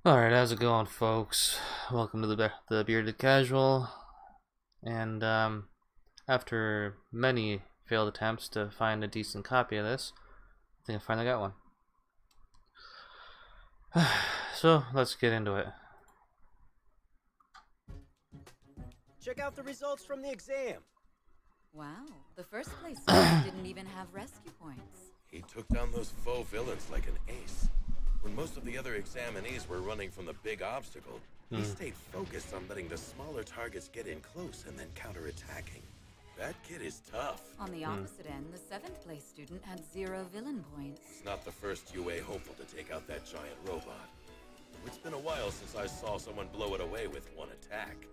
Alright, how's it going, folks? Welcome to the Bearded Casual. And after many failed attempts to find a decent copy of this, I think I finally got one. So let's get into it. Check out the results from the exam. Wow, the first place student didn't even have rescue points. He took down those faux villains like an ace. When most of the other examinees were running from the big obstacle, he stayed focused on letting the smaller targets get in close and then counterattacking. That kid is tough. On the opposite end, the 7th place student had 0 villain points. He's not the first UA hopeful to take out that giant robot. It's been a while since I saw someone blow it away with one attack.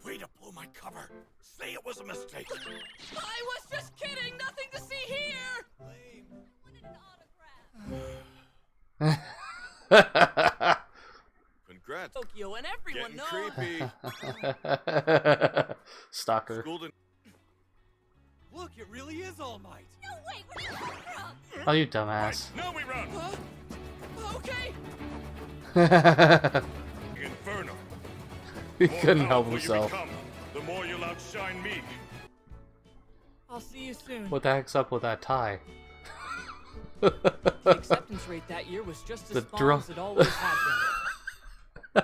Way to blow my cover! Say it was a mistake! I was just kidding! Nothing to see here! Lame. Wanted an autograph. Congrats. Tokyo and everyone knows. Creepy. Stalker. Schooled in Look, it really is All Might. No, wait, where'd you come from? Oh, you dumbass. Now we run! Okay. Inferno! He couldn't help himself. The more you'll outshine me. I'll see you soon. What the heck's up with that tie? The acceptance rate that year was just The as small drum- as it always had been.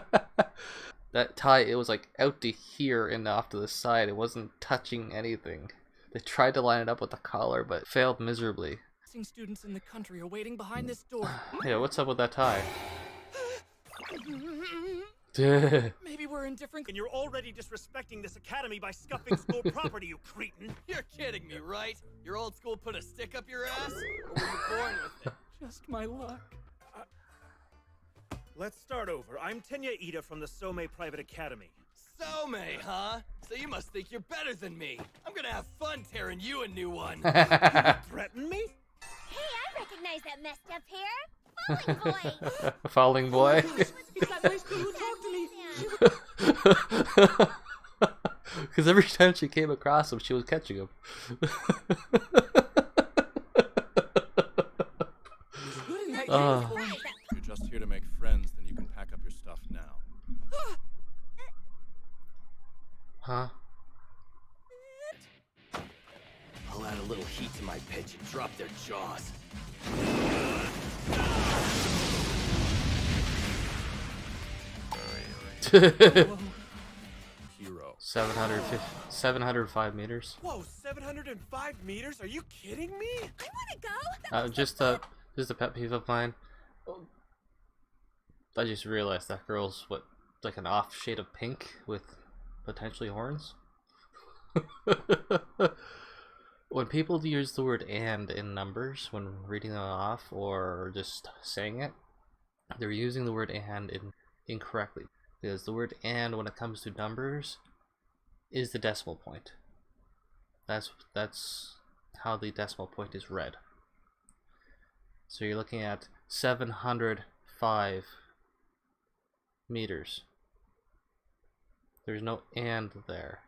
That tie, it was like out to here and off to the side. It wasn't touching anything. They tried to line it up with the collar, but failed miserably. Students in the country are waiting behind this door. Yeah, what's up with that tie? Maybe we're in different. And you're already disrespecting this academy by scuffing school property, you cretin. You're kidding me, right? Your old school put a stick up your ass? Or were you born with it? Just my luck. Let's start over. I'm Tenya Ida from the Somei Private Academy. Somei, huh? So you must think you're better than me. I'm gonna have fun tearing you a new one. Threaten me? Hey, I recognize that messed up hair. Falling boy. Falling boy. It's that nice girl who talked to me. Because every time she came across him, she was catching him. If you're just here to make friends, then you can pack up your stuff now. Huh? I'll add a little heat to my pitch and drop their jaws. Hero. 705 meters. Whoa, 705 meters? Are you kidding me? I want to go. Just a pet peeve of mine. I just realized that girl's like an off shade of pink with potentially horns. When people use the word "and" in numbers when reading them off or just saying it, they're using the word "and" incorrectly. Because the word "and" when it comes to numbers is the decimal point. That's how the decimal point is read. So you're looking at 705 meters. There's no "and" there.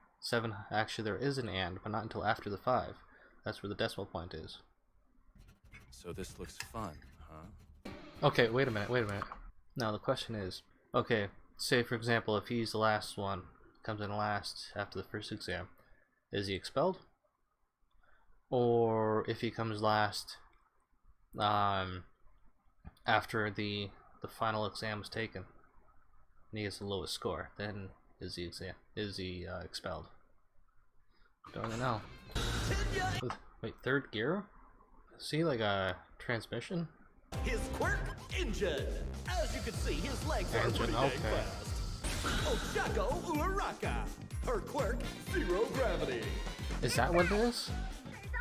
Actually there is an "and," but not until after the 5. That's where the decimal point is. So this looks fun, huh? Okay, wait a minute. Now the question is, okay, say for example if he's the last one, comes in last after the first exam, is he expelled? Or if he comes last after the final exam is taken and he gets the lowest score, then is he expelled? Don't really know. Wait, third gear? See, like a transmission? His quirk, engine. As you can see, his legs are Engine, pretty dang okay. fast. Ochako Uraraka. Her quirk, zero gravity. Is that what it is?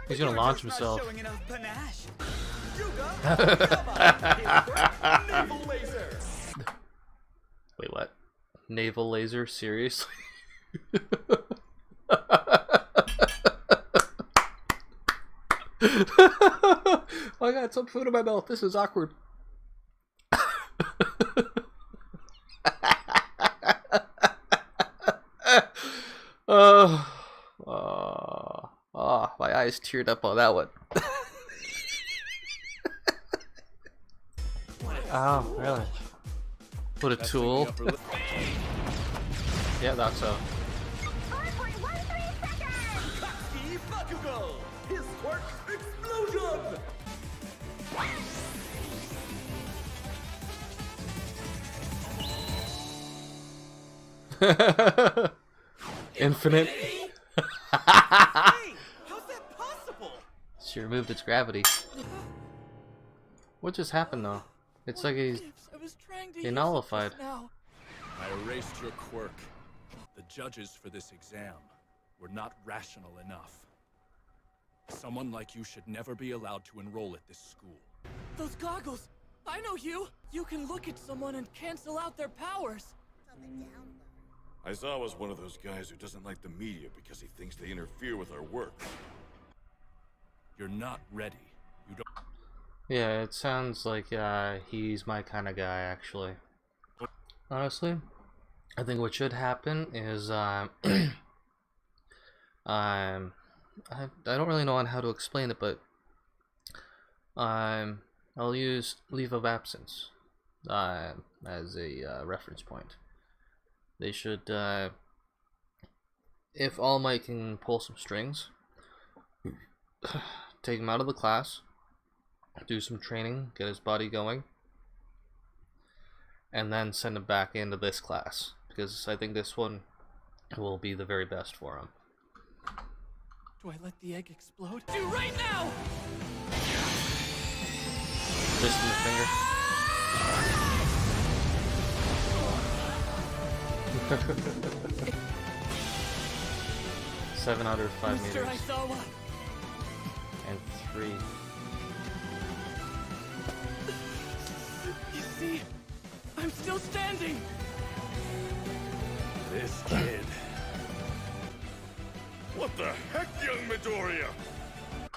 He's gonna launch himself. Showing enough panache. Yuga Yama. His quirk, naval laser. Wait, what? Naval laser? Seriously? I got some food in my mouth. This is awkward. My eyes teared up on that one. Oh, really? Put a Testing tool. the upper lip. Yeah, that's so. 4.13 seconds! Katsuki Bakugo! His work explosion! Infinite. Hey, how's that possible? She removed its gravity. What just happened though? It's like he's I was trying to he nullified. now. I erased your quirk. The judges for this exam were not rational enough. Someone like you should never be allowed to enroll at this school. Those goggles! I know you! You can look at someone and cancel out their powers! Aizawa was one of those guys who doesn't like the media because he thinks they interfere with our work. You're not ready. You don't. Yeah, it sounds like he's my kind of guy actually. Honestly, I think what should happen is I don't really know on how to explain it, but I'll use leave of absence as a reference point. They should, if All Might can pull some strings, take him out of the class, do some training, get his body going, and then send him back into this class, because I think this one will be the very best for him. Do I let the egg explode? Do right now! Just in the finger. 7 out of 5 Mr. meters. Aizawa! And 3. You see, I'm still standing! This kid. What the heck, young Midoriya?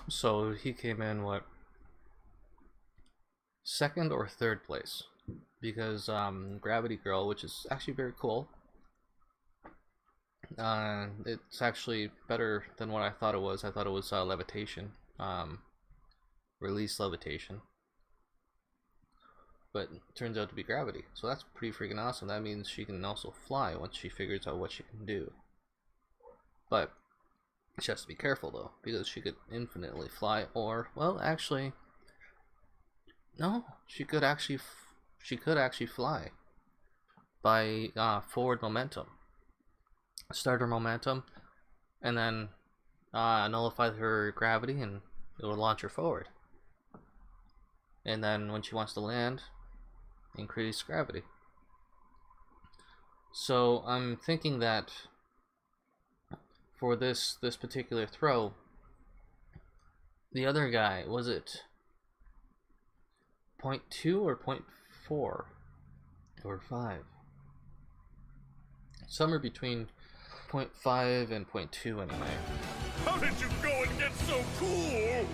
So he came in, what? 2nd or 3rd place. Because Gravity Girl, which is actually very cool. It's actually better than what I thought it was. I thought it was levitation. Release levitation. But it turns out to be gravity. So that's pretty freaking awesome. That means she can also fly once she figures out what she can do. But she has to be careful though, because she could infinitely fly, or, well, actually, no, she could actually fly by forward momentum. Start her momentum, and then nullify her gravity, and it will launch her forward. And then when she wants to land, increase gravity. So I'm thinking that for this particular throw, the other guy, was it 0.2 or 0.4 or 5? Somewhere between 0.5 and 0.2 anyway. How did you go and get so cool?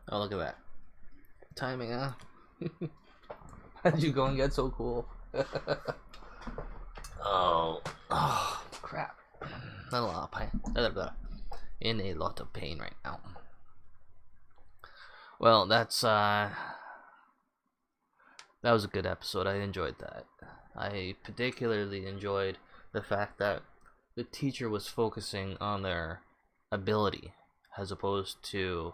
Oh, look at that. Timing, huh? How did you go and get so cool? Oh, crap. Not a lot of pain. In a lot of pain right now. Well, that was a good episode. I enjoyed that. I particularly enjoyed the fact that the teacher was focusing on their ability as opposed to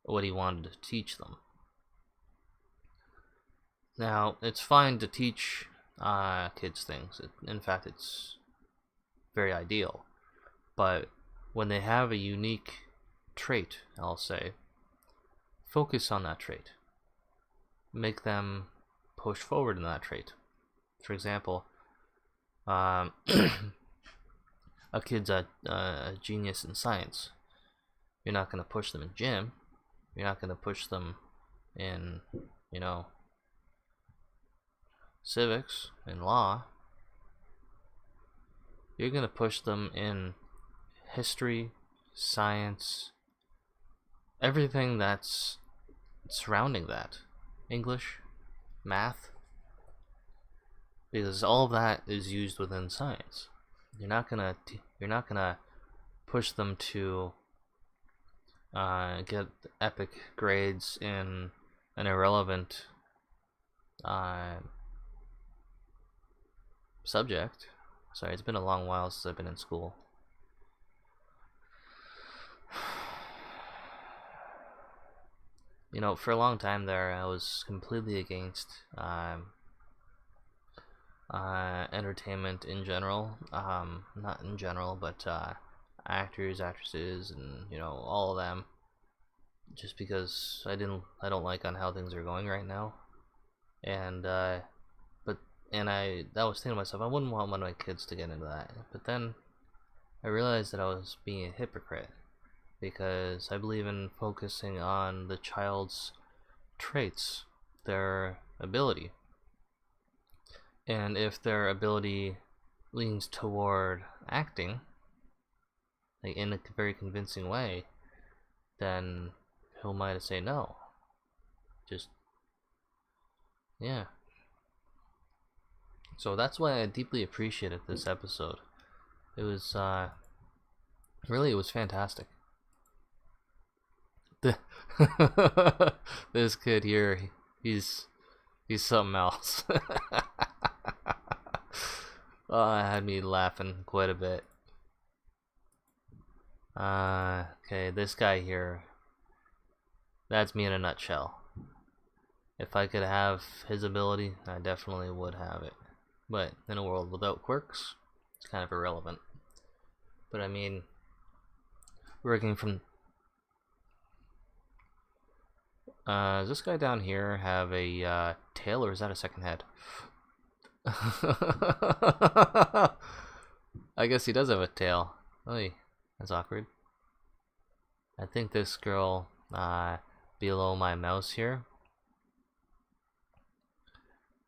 what he wanted to teach them. Now, it's fine to teach kids things. In fact, it's very ideal. But when they have a unique trait, I'll say, focus on that trait. Make them push forward in that trait. For example, a kid's a genius in science. You're not going to push them in gym. You're not going to push them in, civics and law. You're going to push them in history, science, everything that's surrounding that. English, math, because all of that is used within science. You're not gonna push them to get epic grades in an irrelevant subject. Sorry, it's been a long while since I've been in school. You know, for a long time there, I was completely against entertainment in general. Not in general, but actors, actresses, and you know, all of them. Just because I don't like on how things are going right now, and I was thinking to myself, I wouldn't want one of my kids to get into that. But then I realized that I was being a hypocrite, because I believe in focusing on the child's traits, their ability. And if their ability leans toward acting, like in a very convincing way, then who am I to say no? Just, yeah. So that's why I deeply appreciated this episode. It was, really, it was fantastic. This kid here, he's something else. It had me laughing quite a bit. Okay, this guy here, that's me in a nutshell. If I could have his ability, I definitely would have it. But in a world without quirks, it's kind of irrelevant. But I mean, working from... does this guy down here have a tail, or is that a second head? I guess he does have a tail. Oh, that's awkward. I think this girl below my mouse here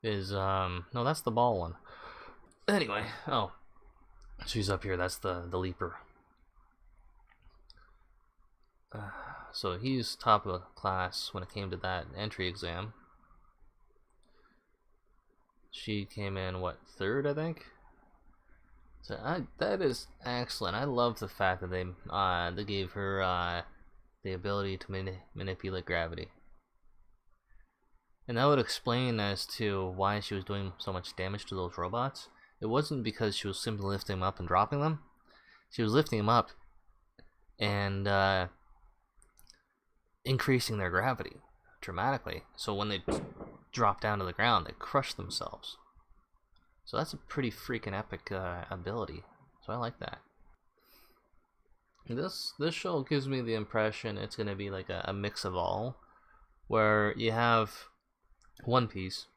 is no, that's the ball one. Anyway, oh, she's up here. That's the leaper. So he's top of the class when it came to that entry exam. She came in, what, third, I think? So that is excellent. I love the fact that they gave her the ability to manipulate gravity. And that would explain as to why she was doing so much damage to those robots. It wasn't because she was simply lifting them up and dropping them. She was lifting them up and increasing their gravity dramatically. So when they drop down to the ground, they crush themselves. So that's a pretty freaking epic ability. So I like that. This show gives me the impression it's going to be like a mix of all, where you have One Piece.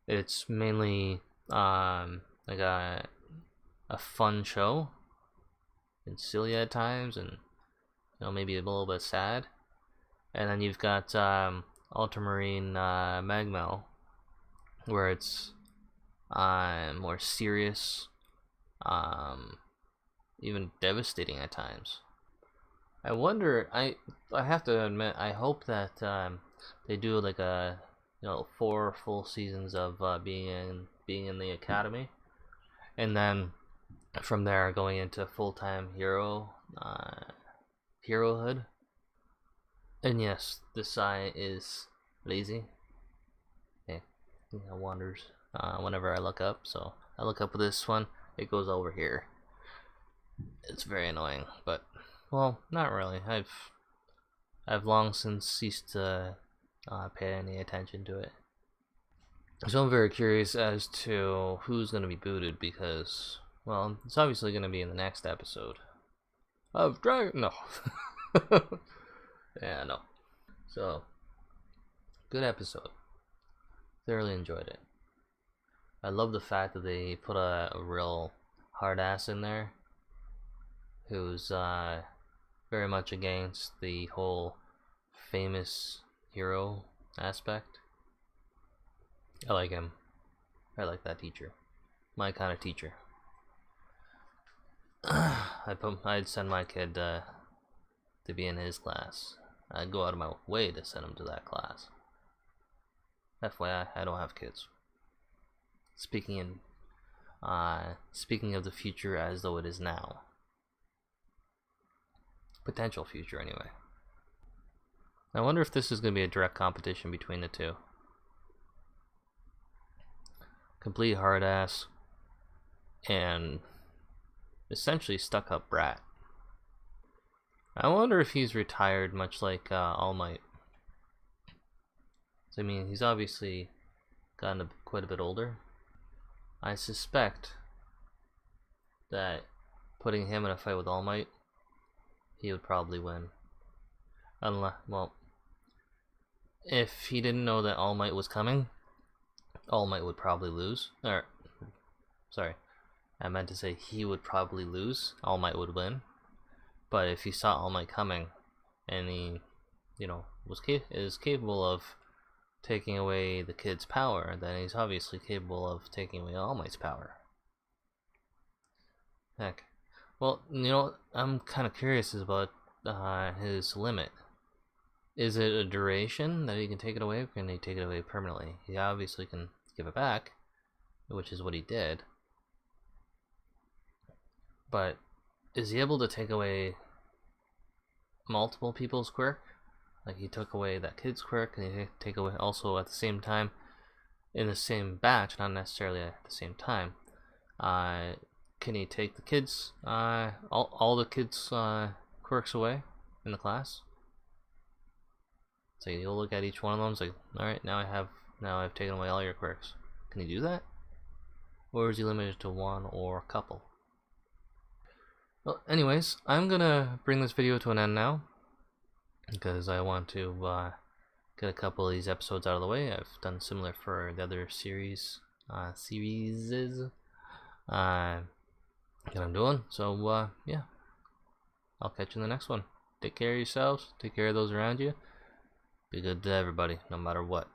It's mainly like a fun show, and silly at times, and you know, maybe a little bit sad. And then you've got Ultramarine Magmel, where it's more serious, even devastating at times. I wonder. I have to admit, I hope that they do like a 4 full seasons of being in the academy, and then from there going into full-time herohood. And yes, this eye is lazy. Okay, it wanders whenever I look up. So I look up with this one, it goes over here. It's very annoying, but well, not really. I've long since ceased to pay any attention to it. So I'm very curious as to who's going to be booted, because, well, it's obviously going to be in the next episode of Dragon. No. Yeah, no. So, good episode. Thoroughly enjoyed it. I love the fact that they put a real hard ass in there who's very much against the whole famous hero aspect. I like him. I like that teacher. My kind of teacher. I'd send my kid to be in his class. I'd go out of my way to send him to that class. FYI, I don't have kids. Speaking of the future as though it is now. Potential future, anyway. I wonder if this is going to be a direct competition between the two. Complete hard ass and essentially stuck up brat. I wonder if he's retired, much like All Might. So, I mean, he's obviously gotten quite a bit older. I suspect that putting him in a fight with All Might, he would probably win. Unless, well, if he didn't know that All Might was coming, All Might would probably lose. Or, sorry, I meant to say he would probably lose. All Might would win. But if he saw All Might coming, and he, you know, is capable of taking away the kid's power, then he's obviously capable of taking away All Might's power. Heck. Well, you know, I'm kind of curious about his limit. Is it a duration that he can take it away, or can he take it away permanently? He obviously can give it back, which is what he did. But is he able to take away multiple people's quirk? Like, he took away that kid's quirk, and he take away also at the same time, in the same batch, not necessarily at the same time. Can he take the kids, all the kids' quirks away in the class? So you'll look at each one of them, it's like, alright, now I've taken away all your quirks. Can he do that? Or is he limited to one or a couple? Well, anyways, I'm gonna bring this video to an end now, because I want to get a couple of these episodes out of the way. I've done similar for the other series that I'm doing. So yeah, I'll catch you in the next one. Take care of yourselves, take care of those around you, be good to everybody, no matter what.